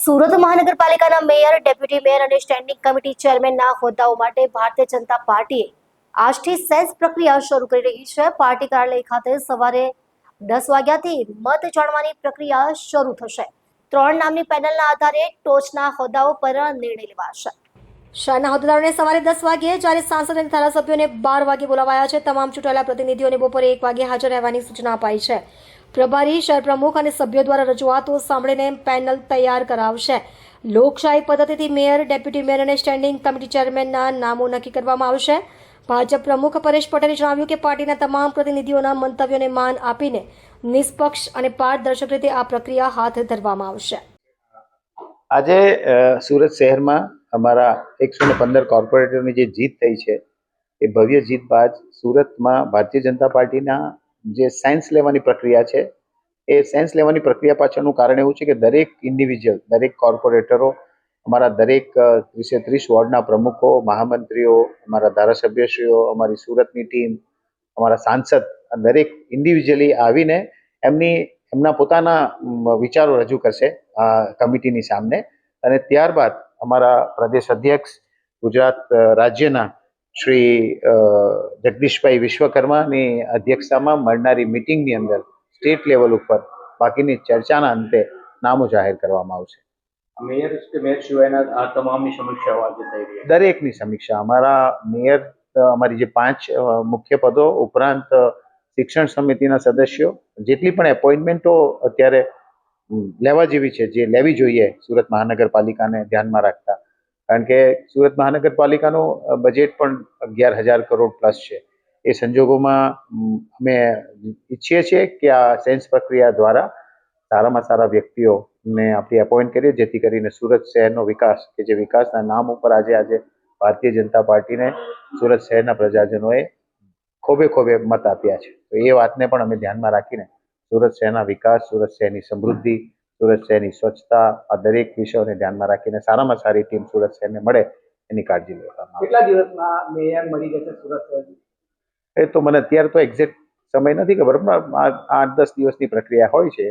સુરત મહાનગરપાલિકાના mayor, deputy mayor અને standing committee ચેરમેનના હોદ્દાઓ માટે ભારતીય જનતા પાર્ટીએ આજથી સેન્સ પ્રક્રિયા શરૂ કરી રહી છે. પાર્ટી કાર્યાલય ખાતે સવારે 10 વાગ્યાથી મત જાણવાની પ્રક્રિયા શરૂ થશે. 3 નામની પેનલના આધારે ટોચના હોદ્દાઓ પર નિર્ણય લેવાશે. શહેરના હોદ્દેદારોને સવારે 10 વાગ્યે, જ્યારે સાંસદ અને ધારાસભ્યોને 12 વાગ્યે બોલાવાયા છે. તમામ ચૂંટાયેલા પ્રતિનિધિઓને બપોરે 1 વાગ્યે હાજર રહેવાની સૂચના અપાઈ છે. પ્રભારી, શહેર પ્રમુખ અને સભ્યો દ્વારા રજૂઆતો સાંભળીને પેનલ તૈયાર કરાવશે. લોકશાહી પદ્ધતિથી મેયર, ડેપ્યુટી મેયર અને સ્ટેન્ડિંગ કમિટી ચેરમેનના નામો નક્કી કરવામાં આવશે. ભાજપ પ્રમુખ પરેશ પટેલે જણાવ્યું કે પાર્ટીના તમામ પ્રતિનિધિઓના મંતવ્યોને માન આપીને નિષ્પક્ષ અને પારદર્શક રીતે આ પ્રક્રિયા હાથ ધરવામાં આવશે. આજે સુરત શહેરમાં અમારા 115 કોર્પોરેટરની જે જીત થઈ છે એ ભવ્ય જીત બાદ સુરતમાં ભારતીય જનતા પાર્ટીના જે સાયન્સ લેવાની પ્રક્રિયા છે એ સાયન્સ લેવાની પ્રક્રિયા પાછળનું કારણ એવું છે કે દરેક ઇન્ડિવિજ્યુઅલ, દરેક કોર્પોરેટરો, અમારા દરેક 30 વોર્ડના પ્રમુખો, મહામંત્રીઓ, અમારા ધારાસભ્યશ્રીઓ, અમારી સુરતની ટીમ, અમારા સાંસદ દરેક ઇન્ડિવિજ્યુઅલી આવીને એમના પોતાના વિચારો રજૂ કરશે આ કમિટીની સામે. અને ત્યારબાદ અમારા પ્રદેશ અધ્યક્ષ ગુજરાત રાજ્યના શ્રી જગદીશભાઈ વિશ્વકર્માની અધ્યક્ષતામાં મળનારી મિટિંગની અંદર સ્ટેટ લેવલ ઉપર બાકીની ચર્ચાના અંતે નામો જાહેર કરવામાં આવશે. મેયર સિવાયના આ તમામની સમીક્ષાઓ આજે થઈ રહી છે. દરેકની સમીક્ષા અમારા મેયર, અમારી જે 5 મુખ્ય પદો ઉપરાંત શિક્ષણ સમિતિના સદસ્યો, જેટલી પણ એપોઇન્ટમેન્ટો અત્યારે લેવા જેવી છે, જે લેવી જોઈએ સુરત મહાનગરપાલિકાને ધ્યાનમાં રાખતા, કારણ કે સુરત મહાનગરપાલિકાનું બજેટ પણ 11,000 કરોડ પ્લસ છે. એ સંજોગોમાં અમે ઈચ્છીએ છીએ કે આ સેન્સ પ્રક્રિયા દ્વારા સારામાં સારા વ્યક્તિઓને આપણે એપોઇન્ટ કરીએ, જેથી કરીને સુરત શહેરનો વિકાસ, કે જે વિકાસના નામ ઉપર આજે ભારતીય જનતા પાર્ટીને સુરત શહેરના પ્રજાજનોએ ખોબે મત આપ્યા છે. તો એ વાતને પણ અમે ધ્યાનમાં રાખીને સુરત શહેરના વિકાસ, સુરત શહેરની સમૃદ્ધિ, સુરત શહેરની સ્વચ્છતા, આ દરેક વિષયોને ધ્યાનમાં રાખીને સારામાં સારી ટીમ સુરત શહેરને મળે એની કાળજી લેવામાં આવે. કેટલા દિવસમાં મેયર મળી જશે સુરત શહેર? એ તો મને અત્યારે તો એક્ઝેક્ટ સમય નથી ખબર, પણ 8-10 દિવસની પ્રક્રિયા હોય છે.